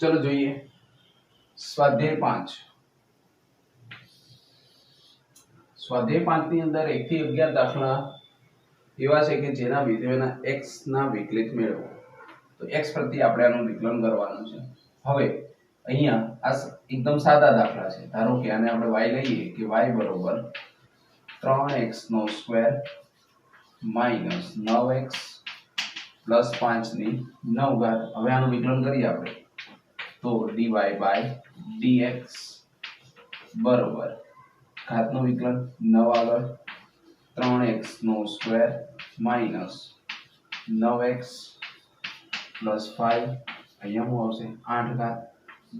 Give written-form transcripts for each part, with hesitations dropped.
चलो જોઈએ સ્વાધ્યાય 5 સ્વાધ્યાય 5 ની અંદર 1 થી 11 દાખલા એવા છે કે જેના વિધેયોના x ના વિકલિત મેળવો તો x પ્રત્યે આપણે આનું વિકલન કરવાનું છે। હવે અહીંયા આ એકદમ સાદા દાખલા છે। ધારો કે આને આપણે y લઈએ કે y બરોબર 3x નો સ્ક્વેર માઈનસ 9x પ્લસ 5 ની 9 ઘાત। હવે આનું વિકલન કરીએ આપણે तो dy by dx बराबर घातનું વિકલન 9 આગળ 3x નો સ્ક્વેર માઈનસ 9x પ્લસ 5 અહીંયા શું આવશે 8 ઘાત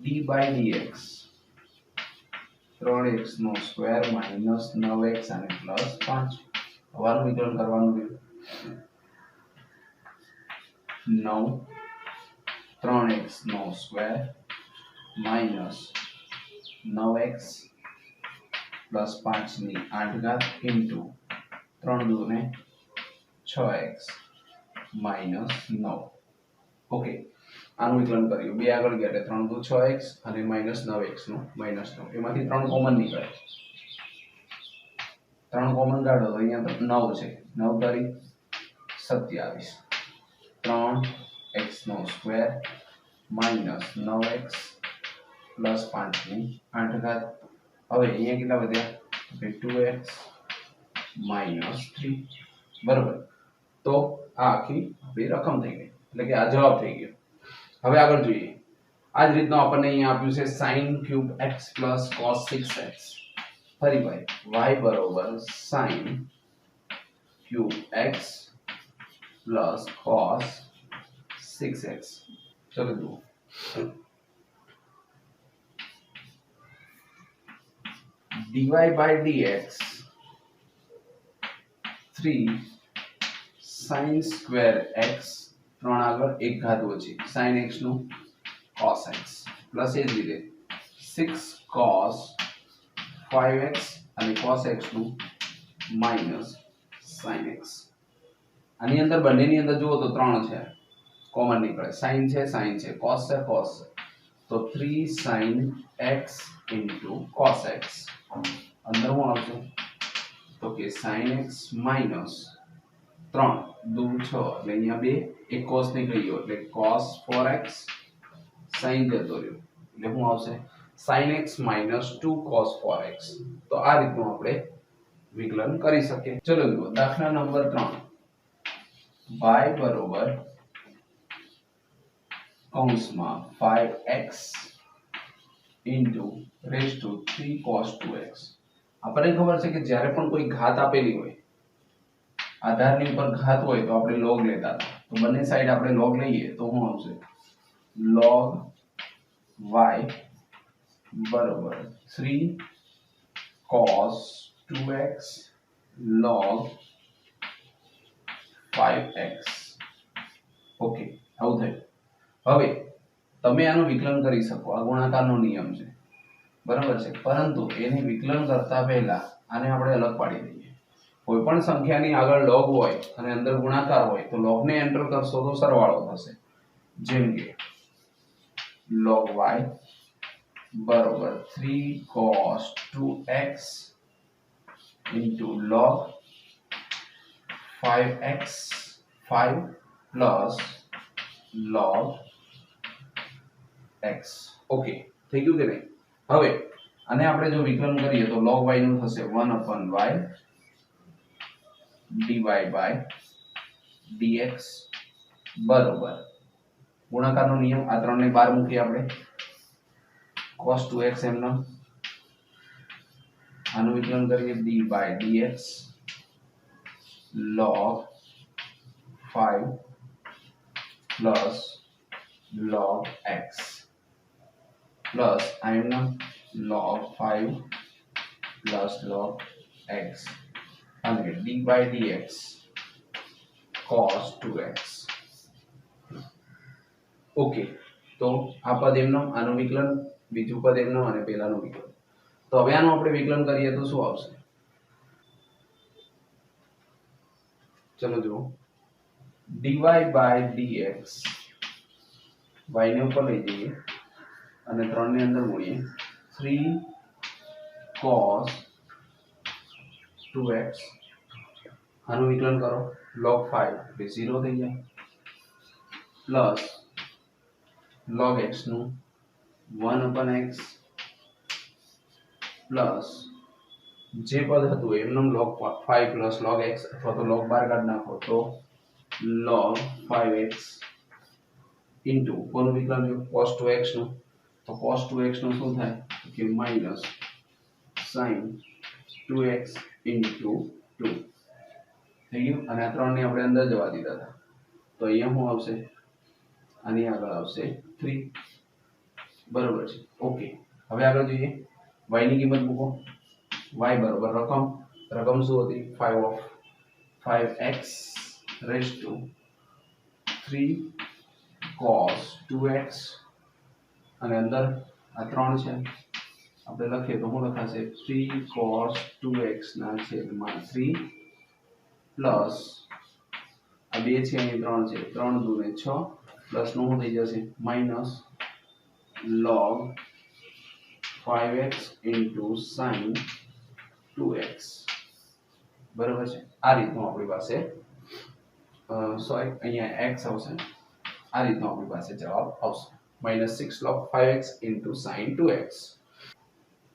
d by dx 3x નો સ્ક્વેર માઈનસ 9x અને પ્લસ 5 હવાનું વિકલન કરવાનું છે 9 3x નો સ્ક્વેર માઈનસ 9x પ્લસ 5 ની 8 ઘાત ઇન્ટુ 3 2 ને 6x માઈનસ 9 ઓકે આનું વિકલન કર્યું બે આગળ ગયા એટલે 3 2 6x અને માઈનસ 9x નું માઈનસ 9 એમાંથી 3 કોમન નીકળે 3 કોમન કાઢો તો અહીંયા તો 9 છે 9 તારી 27 3x નો સ્ક્વેર માઈનસ 9x પ્લસ 5 ની 8 ઘાત હવે અહીંયા કેટલા વધ્યા 2x માઈનસ 3 બરાબર તો આ આખી આપણી રકમ થઈ ગઈ એટલે કે આ જવાબ થઈ ગયો। હવે આગળ જોઈએ આ જ રીતનો આપણને અહીંયા આપ્યું છે sin cube x cos 6x ફરી y બરોબર sin cube x cos 6x चलो दो dy by dx 3 sin square x 3 આગળ 1 ઘાત ઓછી sin x નું cos x પ્લસ એ જ રીતે 6 cos 5x અને cos x નું માઈનસ sin x આની અંદર બંનેની અંદર જુઓ તો 3 છે कॉमन निकले sin है cos है cos तो 3 sin x into cos x अंदर હું આવશે તો કે sin x minus 3 2 6 એટલે અહીંયા બે એક cos નીકળી ગયો એટલે cos 4x sin જતો રહ્યો એટલે હું આવશે sin x minus 2 cos 4x તો આ રીતનું આપણે વિકલન કરી શકીએ। ચલો જુઓ દાખલા નંબર 3 y બરોબર કૌંસમાં 5x into raised to 3 cos 2x આપણને ખબર છે કે જ્યારે પણ કોઈ ઘાત આપેલી હોય આધારની ઉપર ઘાત હોય તો આપણે log લેતા હતા તો બંને સાઈડ આપણે log લઈએ તો શું આવશે log y બરાબર 3 cos 2x log 5x okay આવું થયું। હવે તમે આનું વિકલન કરી શકો આ ગુણાકારનો નિયમ છે બરાબર છે પરંતુ એને વિકલન કરતા પહેલા આને આપણે અલગ પાડી દઈએ કોઈ પણ સંખ્યાની આગળ log હોય અને અંદર ગુણાકાર હોય તો log ને એન્ટર કરશો તો સરવાળો થશે જેમ કે log y બરાબર 3 cos 2x into log 5x 5 plus log x okay થઈ ગયું કે નહીં હવે આને આપણે જો વિકલન કરીએ તો log y નું થશે 1/y dy by dx બરોબર ગુણાકારનો નિયમ આ ત્રણને બહાર મૂકીએ આપણે cos 2x એમનો આનું વિકલન કરીએ d by dx log 5 plus log x plus I am now log 5 plus log x and d by dx cos 2x okay तो आ पद एमनो आनु विकलन बीजू पद एमनो અને પહેલાનું વિકલન તો હવે આનું આપણે વિકલન કરીએ તો શું આવશે ચલો જુઓ dy by dx y ને ઉપર લઈ જઈએ અને 3 ની અંદર ગુણીએ 3 cos 2x આનું વિકલન કરો log 5 એટલે 0 થઈ જાય પ્લસ log x નું 1/x પ્લસ જે પદ હતું એમનું log 5 પ્લસ log x અથવા તો log 12 કાઢ નાખો તો log 5x ઇન્ટુ કોનું વિકલન cos 2x નું તો cos 2x નું શું થાય કે માઈનસ sin 2x ઇન્ટુ 2 થઈ ગયું અને આ 3 ને આપણે અંદર જવા દીધા હતા તો અહીંયા શું આવશે આની આગળ આવશે 3 બરોબર છે ઓકે હવે આગળ જોઈએ y ની કિંમત મૂકો y બરોબર રકમ શું હતી 5x raised to 3 cos 2x અને અંદર આ 3 છે આપણે લખીએ તો શું લખાશે 3 cos 2x ના છેદમાં 3 પ્લસ આ 2 છે અહીં 3 છે 3 દુ ને 6 પ્લસ નું શું થઈ જશે minus log 5x into sin 2x બરાબર છે આ રીતનું આપણી પાસે સોરી અહીંયા x આવશે આ રીતનું આપણી પાસે જવાબ આવશે -6 log 5x into sin 2x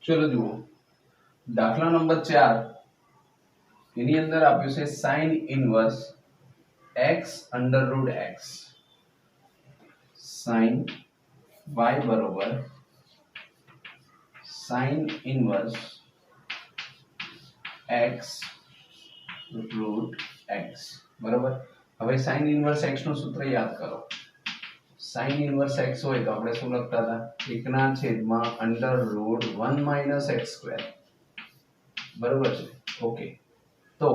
ચલો જુઓ દાખલા નંબર 4 એની અંદર આપ્યું છે sin inverse x under root x sin y બરોબર sin inverse x root x બરાબર હવે sin inverse x નું સૂત્ર યાદ કરો sin inverse x હોય તો આપણે શું લખતા હતા 1 ના છેદમાં under root 1 minus x square બરાબર છે ઓકે તો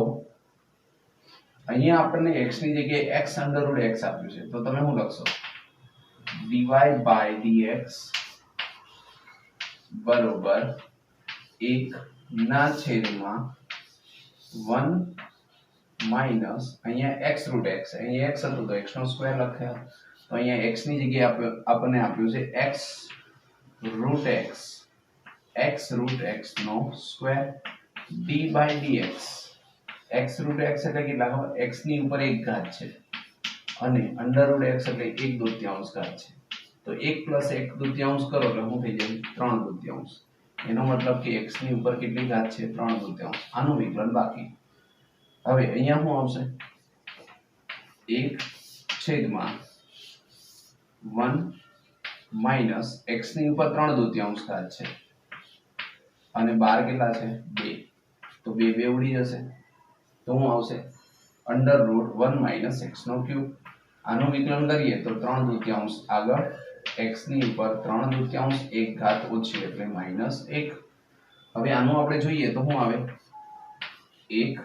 અહીંયા આપણને x ની જગ્યાએ x under root x આપ્યું છે તો તમે શું લખશો dy by dx બરોબર 1 ના છેદમાં 1 માઈનસ અહીંયા x રૂટ x અહીંયા x હતું તો x નો સ્ક્વેર લખ્યા તો અહીંયા x ની જગ્યાએ આપણને આપ્યું છે x રૂટ x નો square d by dx x root x એટલે કેટલા ખબર x ની ઉપર એક ઘાત છે અને અંડર રૂટ x એટલે 1/2 ઘાત છે તો 1 + 1/2 કરો એટલે શું થઈ જાય 3/2 એનો મતલબ કે x ની ઉપર કેટલી ઘાત છે 3/2 આનું વિકલન બાકી હવે અહીંયા શું આવશે 1/1 માઈનસ x ની ઉપર 3/2 ઘાત છે અને 12 કેટલા છે 2 તો 2 ઉડી જશે તો શું આવશે અંડર રૂટ 1 માઈનસ x નો ક્યુબ આનું વિકલન કરીએ તો 3/2 આગળ x ની ઉપર 3/2 એક ઘાત ઓછી એટલે -1 હવે આનું આપણે જોઈએ તો શું આવે 1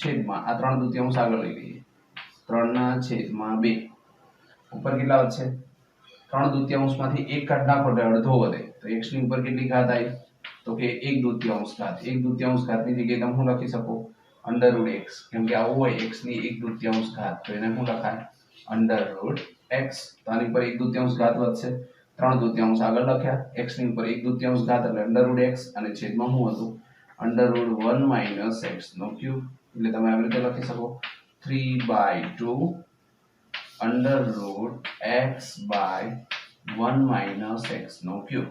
છેદમાં આ 3/2 આગળ લઈ લઈએ 3/2 ઉપર કેટલા વધશે 3/2 માંથી 1 કાઢ નાખો એટલે અડધો વધે તો x ની ઉપર કેટલી ઘાત આવી તો કે 1/2 ઘાત 1/2 ઘાતની જગ્યાએ તમે શું લખી શકો અંડર રૂટ x કેમ કે આવું હોય x ની 1/2 ઘાત તો એને શું લખાય અંડર રૂટ x તો આની પર 1/2 ઘાત વધશે 3/2 આગળ લખ્યા x ની ઉપર 1/2 ઘાત એટલે અંડર રૂટ x અને છેદમાં શું હતું અંડર રૂટ 1 માઈનસ x નો ક્યુબ એટલે તમે આવી રીતે લખી શકો 3/2 under root x by 1 minus x નો ક્યુબ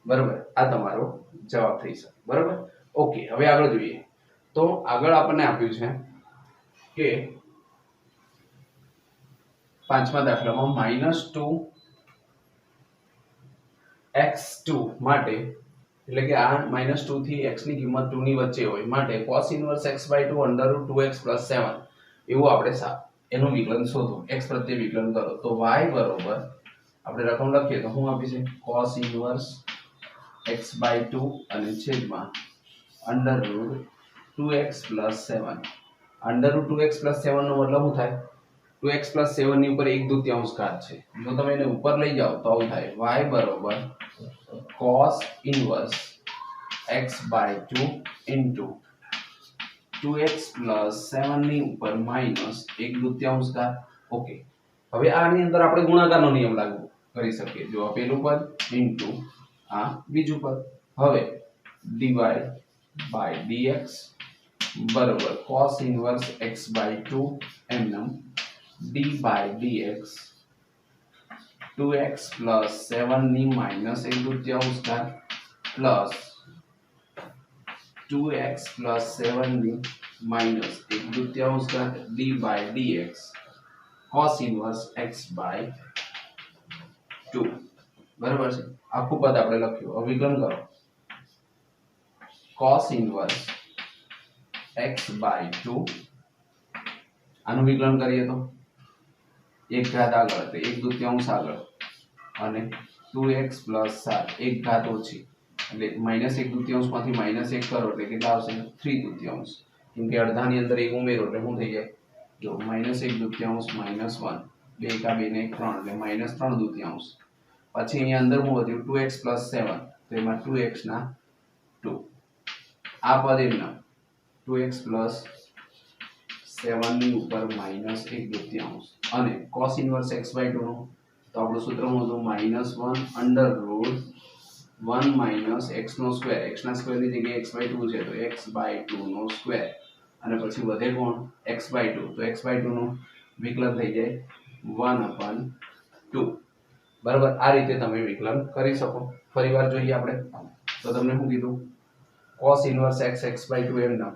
બરાબર આ તમારો જવાબ થઈ શકે બરાબર ઓકે હવે આગળ જોઈએ તો આગળ આપણને આપ્યું છે કે પાંચમા દાખલામાં -2x2 માટે એટલે કે આ -2 થી x ની કિંમત 2 ની વચ્ચે હોય માટે cos inverse x/2 under root 2x + 7 એવું આપણે એનું વિકલન શોધો x પ્રત્યે વિકલન કરો તો y બરોબર આપણે રકમ લખીએ તો શું આપી છે cos inverse x/2 અને છેદમાં under root 2x + 7 under root 2x + 7 નો મતલબ શું થાય 2x + 7 ની ઉપર 1/2 ઘાત છે જો તમે એને ઉપર લઈ જાઓ તો આવું થાય y બરોબર cos inverse x/2 into 2x + 7 ની ઉપર -1/2 ઘાત ઓકે હવે આની અંદર આપણે ગુણાકારનો નિયમ લાગુ કરી શકીએ। જો આ પેલું પદ ઇન્ટુ આ બીજું પદ। હવે ડિવાઇડ બાય dx બરાબર cos ઇન્વર્સ x/2 એમનેમ d by dx 2x plus 7 ની માઇનસ 1/2 ઘાત પ્લસ 2x પ્લસ 7 ની માઇનસ 1/2 ઘાત d by dx cos inverse x/2 બરાબર છે। આખું પદ આપણે લખ્યું। હવે વિકલન કરો cos ઇન્વર્સ x/2 આનું વિકલન કરીએ તો 1 ઘાત આગળ એટલે 1/2 આગળ અને 2x પ્લસ 7 1 ઘાત ઓછી એટલે -1/2 માંથી -1 કરો એટલે કેટલા આવશે 3/2 કેમ કે અડધાની અંદર 1 ઉમેરો એટલે શું થઈ જાય જો -1/2 -1 2 કા 2 ને 1 3 એટલે -3/2 પછી અહીંયા અંદર શું વધ્યું 2x પ્લસ 7 તો એમાં 2x ના 2 આ પદ એમના 2x પ્લસ 7 ની ઉપર -1/2 અને cos ઇન્વર્સ x/2 નું તો આપણું સૂત્ર હતું -1 √1 - x નો સ્ક્વેર x ના સ્ક્વેર ની જગ્યાએ x/2 છે તો x/2 નો સ્ક્વેર અને પછી વધે કોણ x/2 તો x/2 નું વિકલન થઈ જાય 1/2 બરાબર। આ રીતે તમે વિકલન કરી શકો। ફરીવાર જોઈએ આપણે તો તમને શું કીધું cos ઇન્વર્સ x x/2 એમના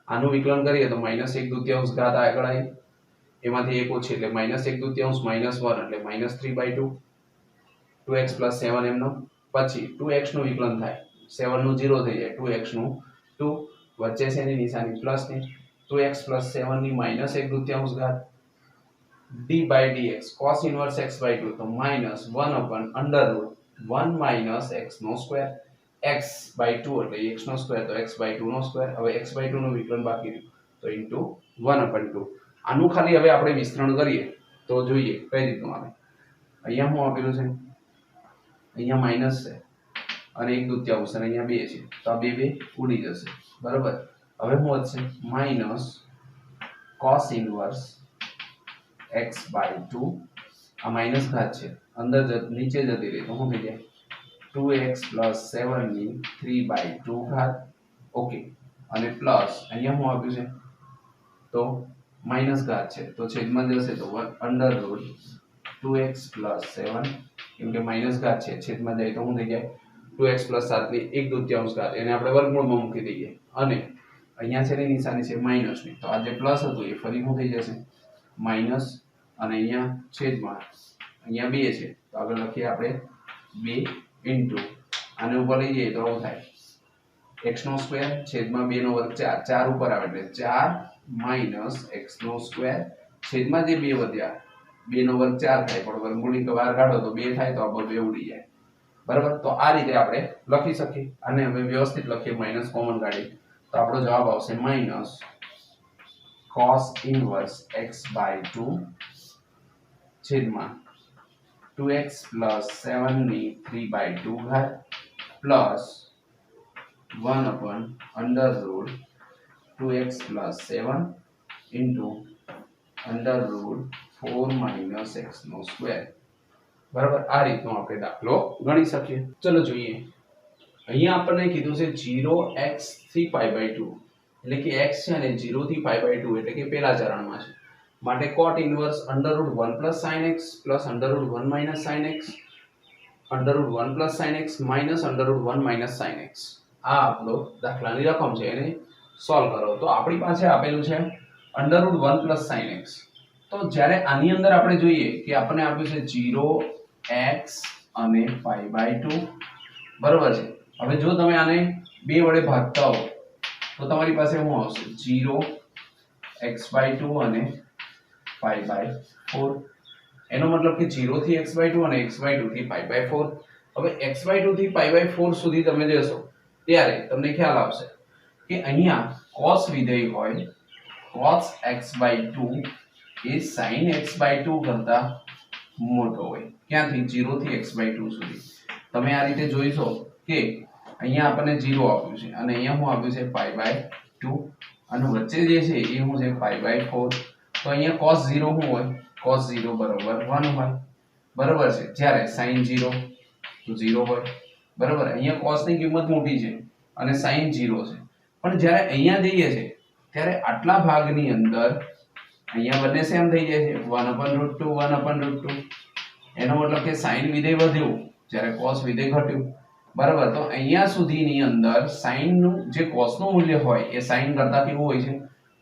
આનું વિકલન કરીએ તો -1/2 ઘાત આગળ આવી એમાંથી એક ઓછી એટલે -1/2 -1 એટલે -3/2 2x પ્લસ 7 એમનો પછી 2x નું વિકલન થાય 7 નું 0 થઈ જાય 2x નું 2 વચ્ચે છે એની નિશાની પ્લસ ની 2x પ્લસ 7 ની -1/2 ઘાત d by dx cos inverse x/2 તો -1/1 - x નો સ્ક્વેર x/2 એટલે x નો સ્ક્વેર તો x/2 નો સ્ક્વેર। હવે x/2 નું વિકલન બાકી રહ્યું તો ઇન્ટુ 1/2 આનું ખાલી હવે આપણે વિસ્તરણ કરીએ તો જોઈએ કઈ રીતનું આવે। અહીંયા શું આપેલું છે અહીંયા માઈનસ છે અને 1/2 અને અહીંયા 2 છે તો આ 2 ઉડી જશે બરાબર। હવે શું વધશે માઈનસ cos ઇન્વર્સ x/2 આ માઈનસ ઘાત છે અંદર નીચે જતી રહી તો શું થઈ જાય 2x પ્લસ 7 ની 3/2 ઘાત ઓકે અને પ્લસ અહીંયા શું આપ્યું છે તો માઈનસ ઘાત છે તો છેદમાં જશે તો √2x પ્લસ 7 કેમ કે માઈનસ ઘાત છે છેદમાં જાય તો શું થઈ જાય 2x પ્લસ 7 ની 1/2 ઘાત એને આપણે વર્ગમૂળમાં મૂકી દઈએ અને અહીંયા છે ની નિશાની છે માઈનસ ની તો આ જે પ્લસ હતું એ ફરી શું થઈ જશે માઈનસ અને અહીંયા છેદમાં અહીંયા 2 છે તો આગળ લખીએ આપણે 2 ઇન્ટુ આને ઉપર લઈ જઈએ તો આવું થાય x નો સ્ક્વેર છેદમાં 2 નો વર્ગ 4 4 ઉપર આવે એટલે 4 - x નો સ્ક્વેર છેદમાં જે 2 વધ્યા 2 નો વર્ગ 4 થાય પણ વર્ગમૂળની બહાર કાઢો તો 2 થાય તો આ 2 ઉડી જાય બરાબર। તો આ રીતે આપણે લખી શકીએ અને હવે વ્યવસ્થિત લખીએ માઈનસ કોમન કાઢી તો આપણો જવાબ આવશે માઈનસ cos ઇન્વર્સ x/2 છેદમાં 2x પ્લસ 7 ની 3/2 ઘાત plus 1/2x plus 7 into √4 - x નો સ્ક્વેર બરાબર। આ રીતનો આપણે દાખલો ગણી શકીએ। ચલો જોઈએ અહીંયા આપણને કીધું છે 0x થી π/2 એટલે કે x છે ને 0 થી π/2 એટલે કે પહેલા ચરણમાં છે માટે cot inverse √1 sin x √1 sin x √1 sin x √1 sin x આ આપણો દાખલાની રકમ છે એને સોલ્વ કરો તો આપણી પાસે આપેલું છે √1 sin x તો જ્યારે આની અંદર આપણે જોઈએ કે આપણને આપ્યું છે 0x અને π/2 બરોબર છે। હવે જો તમે આને 2 વડે ભાગતા હો તો તમારી પાસે શું આવશે 0x/2 અને π/4 એનો મતલબ કે 0 થી x/2 અને x/2 થી π/4 હવે x/2 થી π/4 સુધી તમે જશો ત્યારે તમને ખ્યાલ આવશે કે અહીંયા cos વિધેય હોય cos x/2 એ sin x/2 કરતા મોટો હોય ક્યાંથી 0 થી x/2 સુધી તમે આ રીતે જોઈશો કે અહીંયા આપણને 0 આપ્યું છે અને અહીંયા શું આપ્યું છે π/2 અને વચ્ચે જે છે એ શું છે π/4 તો અહીંયા cos 0 શું હોય cos 0 બરાબર 1 હોય બરાબર છે, જ્યારે sin 0 તો 0 હોય, બરાબર. અહીંયા cos ની કિંમત મોટી છે અને sin 0 છે, પણ જ્યારે અહીંયા જઈએ છે ત્યારે આટલા ભાગની અંદર અહીંયા બંને સેમ થઈ જાય છે 1/√2 1/√2. એનો મતલબ કે sin વિધેય વધ્યું જ્યારે cos વિધેય ઘટ્યું, બરાબર. તો અહીંયા સુધીની અંદર sin નું જે cos નું મૂલ્ય હોય એ sin કરતા કેવું હોય છે,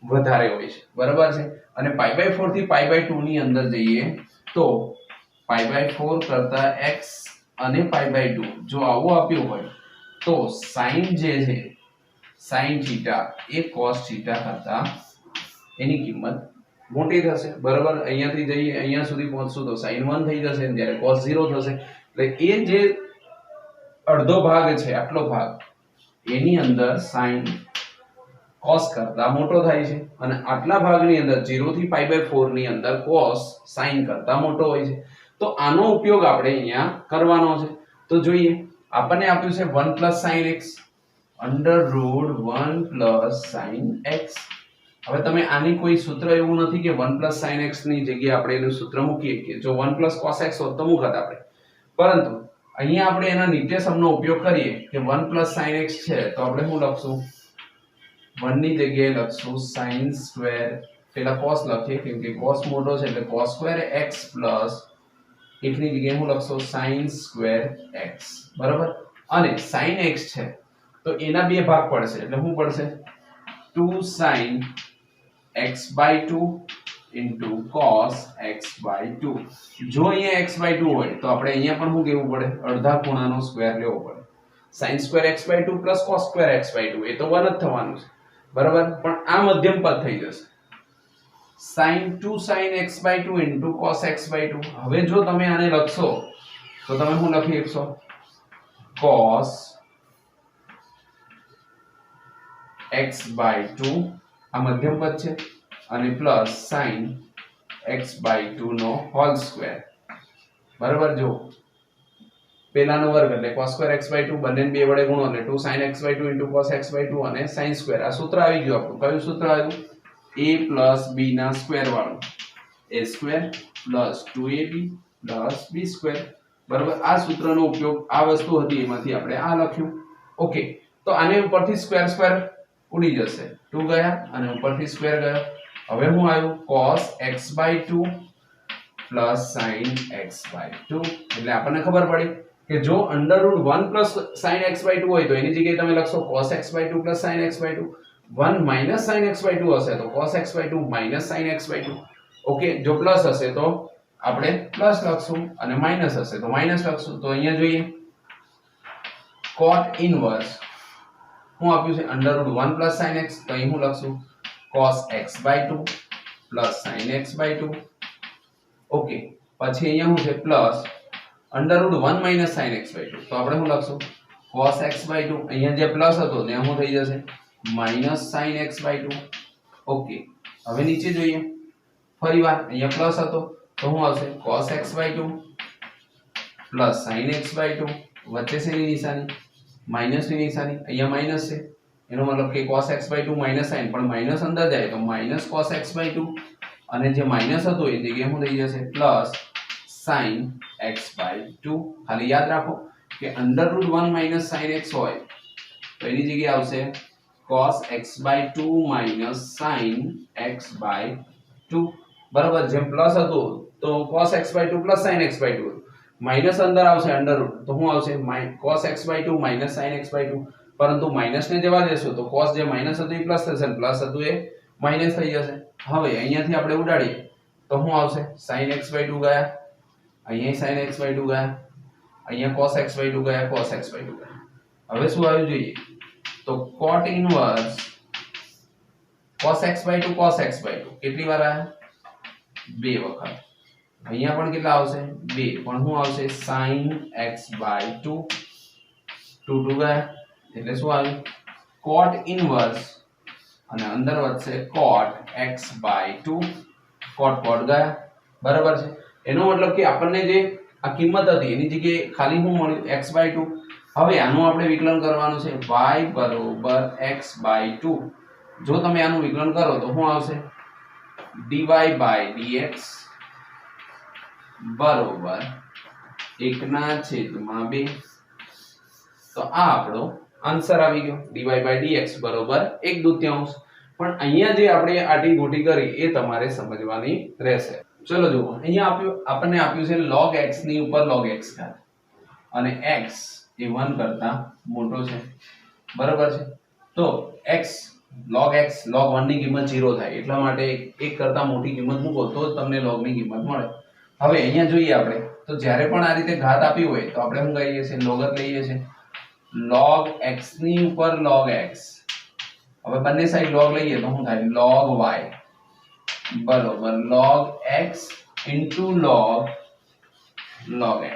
વધારે હોય છે, બરાબર છે. અને π/4 થી π/2 ની અંદર જઈએ તો π/4 કરતા x અને π/2 જો આવું આપ્યું હોય તો sin જે છે sin થીટા એ cos થીટા કરતા એની કિંમત મોટી થશે, બરાબર. અહીંયાથી જઈએ અહીંયા સુધી પહોંચશું તો sin 1 થઈ જશે જ્યારે cos 0 થશે. એટલે એ જે અડધો ભાગ છે આટલો ભાગ એની અંદર sin cos કરતા મોટો થાય છે અને આટલા ભાગની અંદર 0 થી π/4 ની અંદર cos sin કરતા મોટો હોય છે. તો આનો ઉપયોગ આપણે અહીંયા કરવાનો છે. તો જોઈએ આપણને આપ્યું છે 1 sin x √1 sin x. હવે તમે આની કોઈ સૂત્ર એવું નથી કે 1 sin x ની જગ્યાએ આપણે એનું સૂત્ર મૂકીએ કે જો 1 cos x હોત તો મૂકત આપણે, પરંતુ અહીંયા આપણે એના નિત્યસમનો ઉપયોગ કરીએ કે 1 sin x છે તો આપણે શું લખશું, 1 ની જગ્યાએ લખશું sin સ્ક્વેર, પેલા cos લખીએ કેમ કે cos મોટો છે એટલે cos સ્ક્વેર x પ્લસ 1 ની જગ્યાએ હું લખશું sin સ્ક્વેર x, બરાબર. અને sin x છે તો એના બે ભાગ પડશે એટલે શું પડશે 2 sin x/2 into cos x/2. જો અહીંયા x/2 હોય તો આપણે અહીંયા પણ શું કહેવું પડે, અડધા ખૂણાનો સ્ક્વેર લેવો પડે. sin square x/2 plus cos square x/2 એ તો 1 જ થવાનું છે, બરાબર. પણ આ મધ્યમ પદ થઈ જશે2 sin x/2 into cos x/2. હવે જો તમે આને લખશો તો તમે શું લખી શકશો, cos x/2 આ મધ્યમ પદ છે અને પ્લસ sin x/2 નો હોલ સ્ક્વેર, બરાબર. જો પેલાનો વર્ગ એટલે cos સ્ક્વેર x/2 બંનેને બે વડે ગુણો એટલે 2 sin x/2 into cos x/2 અને sin સ્ક્વેર. આ સૂત્ર આવી ગયું આપણું. કયું સૂત્ર આવ્યું, a plus b ના સ્ક્વેર વાળું, a square plus 2ab plus b square, બરાબર. આ સૂત્રનો ઉપયોગ આ વસ્તુ હતી એમાંથી આપણે આ લખ્યું. ઓકે, તો આને ઉપરથી સ્ક્વેર સ્ક્વેર ઉડી જશે, 2 ગયા અને ઉપરથી સ્ક્વેર ગયો. હવે હું આવ્યું cos x/2 plus sin x/2. એટલે આપણને ખબર પડી કે જો √1 sin x/2 હોય તો એની જગ્યાએ તમે લખશો cos x/2 sin x/2. 1 sin x/2 હશે તો cos x/2 sin x/2. Okay, જો પ્લસ હશે તો આપણે પ્લસ લખશું અને માઈનસ હશે તો માઈનસ લખશું. તો અહીંયા જોઈએ cot ઇનવર્સ હું આપ્યું છે √1 sin x, તો અહીં હું લખશું cos x/2 sin x/2. Okay, પછી અહીંયા શું છે પ્લસ √1 sin x/2, તો આપણે શું લખશું cos x/2. અહીંયા જે પ્લસ હતો ત્યાં શું થઈ જશે sin x/2. ઓકે, હવે નીચે જોઈએ ફરીવાર અહીંયા પ્લસ હતો તો શું આવશે cos x/2 sin x/2. વચ્ચે શેની નિશાની, માઈનસની નિશાની, અહીંયા માઈનસ છે એનો મતલબ કે cos x/2 sin, પણ માઈનસ અંદર જાય તો cos x/2 અને જે માઈનસ હતો એ જગ્યાએ શું થઈ જશે sin x/2. ખાલી યાદ રાખો કે √1 sin x હોય તો એની જગ્યાએ આવશે cos x/2 sin x/2, બરાબર. જેમ પ્લસ હતું તો cos x/2 sin x/2, minus અંદર આવશે અંડરરૂટ તો શું આવશે cos x/2 sin x/2. પરંતુ માઈનસ ને જવા દેશો તો cos જે માઈનસ હતું એ પ્લસ થશે, પ્લસ હતું એ માઈનસ થઈ જશે. હવે અહીંયાથી આપણે ઉડાડીએ તો શું આવશે sin x/2 ગયા, અહીંયા sin x/2 ગયા, અહીંયા cos x/2 ગયા, cos x/2 ગયા. હવે શું આવ્યું જોઈએ તો cot ઇનવર્સ cos x/2 કેટલી વાર આયા, બે વખત. અહીંયા પણ કેટલા આવશે, બે, પણ શું આવશે sin x/2 2 ગયા એટલે શું આવ્યું cot ઇનવર્સ અને અંદર વધશે cot x/2, cot ગયા, બરાબર છે. એનો મતલબ કે આપણને જે આ કિંમત હતી એની જગ્યાએ ખાલી શું મળ્યું x/2. હવે આનું આપણે વિકલન કરવાનું છે y બરોબર x/2. જો તમે આનું વિકલન કરો તો શું આવશે dy/dx બરોબર 1/2. તો આ આપણો આન્સર આવી ગયો dy/dx બરોબર 1/2. પણ અહીંયા જે આપણે આટી ગોટી કરી એ તમારે સમજવાની રહેશે. ચલો જુઓ, અહીંયા આપણને આપ્યું છે log x ની ઉપર log x ઘાત અને x એ 1 કરતા મોટો છે, બરાબર છે. તો x log 1 ની કિંમત 0 થાય, એટલા માટે 1 કરતા મોટી કિંમત મૂકો તો જ તમને log ની કિંમત મળે. હવે અહીંયા જોઈએ આપણે તો જ્યારે પણ આ રીતે ઘાત આપી હોય તો આપણે શું કહીએ છીએ, log જ લઈએ છીએ. log x ની ઉપર log x, હવે બંને સાઈડ log લઈએ તો શું થાય, log y બરોબર log x into log x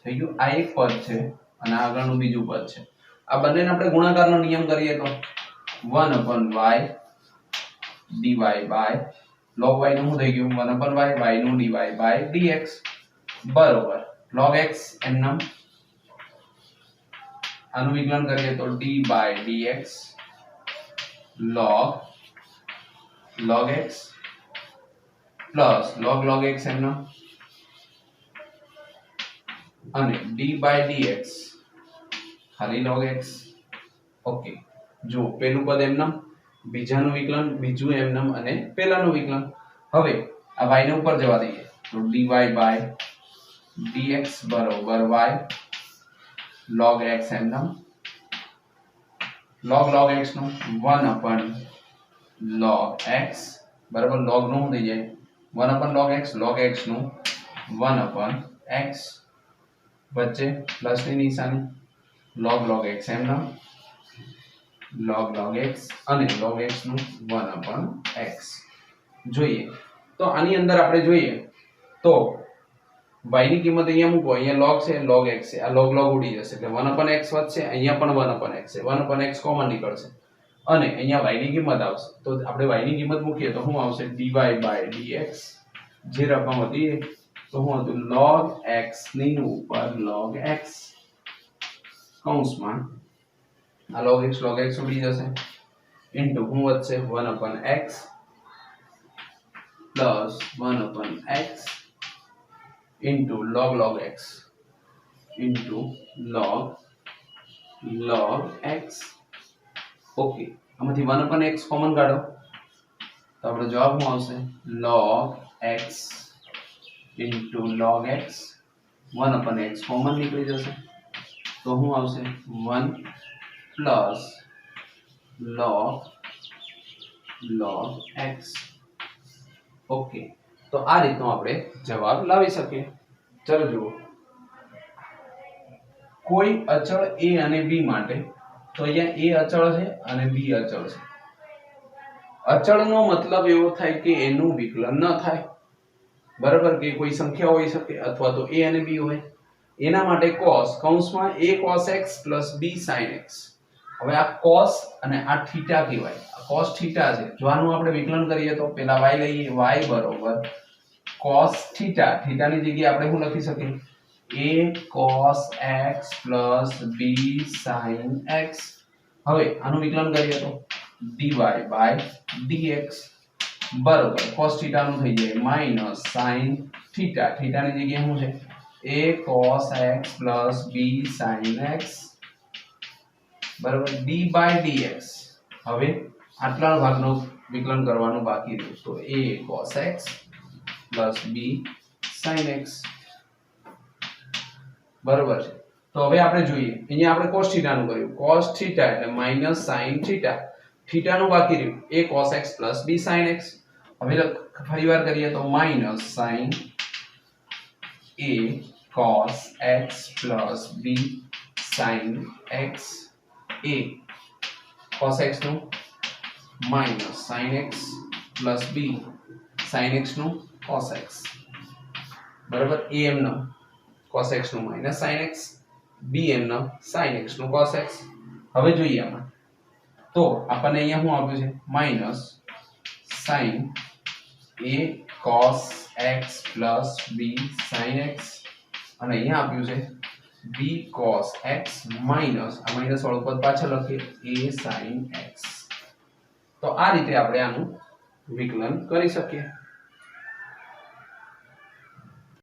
થઈ ગયું. આ એક પદ છે અને આગળનું બીજું પદ છે. આ બંનેને આપણે ગુણાકારનો નિયમ કરીએ તો 1/y dy by log y નું શું થઈ ગયું, 1/y y નું dy by dx બરોબર log x એમનામ આનું વિકલન કરીએ તો d by dx log x plus log x એમનામ અને d by dx ખાલી log x. ઓકે, જો પેલું પદ એમનામ, બીજાનું વિકલન, બીજું એમનામ અને પેલાનું વિકલન. હવે આ y ને ઉપર જવા દઈએ તો dy by dx બરોબર y log x એમનામ log x નું 1/log x બરાબર log નું શું થઈ જાય 1/log x નું 1/x વચ્ચે પ્લસ ની નિશાની log x એમનામ log x અને log x નું 1/x. જોઈએ તો આની અંદર આપણે જોઈએ તો y ની કિંમત અહીંયા મૂકો, અહીંયા log છે log x છે, આ log ઉડી જશે એટલે 1/x વધશે, અહીંયા પણ 1/x છે, 1/x કોમન નીકળશે અને અહીંયા y ની કિંમત આવશે. તો આપણે y ની કિંમત મૂકીએ તો શું આવશે, dy by dx જે રકમ હતી તો શું હતું, log x ની ઉપર log x કૌંસમાં આ log x ઉડી જશે ઇન્ટુ શું વધશે 1/x plus 1/x into log x into log x. Okay, આમાંથી 1/x કોમન કાઢો તો આપણો જવાબ શું આવશે, log x into log x 1/x common નીકળી જશે તો શું આવશે 1 plus log x. ઓકે, તો આ રીતનો આપણે જવાબ લાવી શકીએ. ચલો જુઓ, કોઈ અચળ a અને b માટે, તો અહીંયા a અચળ છે અને b અચળ છે. અચળનો મતલબ એવો થાય કે એનું વિકલન ન થાય, બરાબર, કે કોઈ સંખ્યા હોઈ શકે અથવા તો a અને b હોય. એના માટે cos કૌંસમાં a cos x plus b sin x. હવે આ cos અને આ થીટા કહેવાય, આ cos થીટા છે. જો આનું આપણે વિકલન કરીએ તો પેલા y લઈએ, y બરોબર cos થીટા, થીટાની જગ્યાએ આપણે શું લખી શકીએ, a cos x plus b sin x. હવે આનું વિકલન કરીએ તો dy by dx બરોબર cos થીટા નું થઈ જાય માઈનસ sin થીટા, થીટાની જગ્યાએ શું છે, a cos x plus b sin x બરાબર d by dx. હવે આટલા ભાગનો વિકલન કરવાનું બાકી રહ્યું તો a cos x plus b sin x બરાબર છે. તો હવે આપણે જોઈએ, અહીંયા આપણે cos થીટા નું કર્યું, cos થીટા એટલે માઈનસ sin થીટા, થીટા નું બાકી રહ્યું a cos x plus b sin x. હવે ફરીવાર કરીએ તો minus sin a cos x plus b sin x, a cos x નું minus sin x plus b sin x નું cos x બરાબર, a એમનો cos x નું minus sin x, b એમનો sin x નું cos x. હવે જોઈએ આમાં તો આપણને અહીંયા શું આપ્યું છે, minus sin a cos x plus b sin x અને અહીંયા આપ્યું છે b cos x માઈનસ આ માઈનસ વાળું પદ પાછળ લખીએ a sin x. તો આ રીતે આપણે આનું વિકલન કરી શકીએ.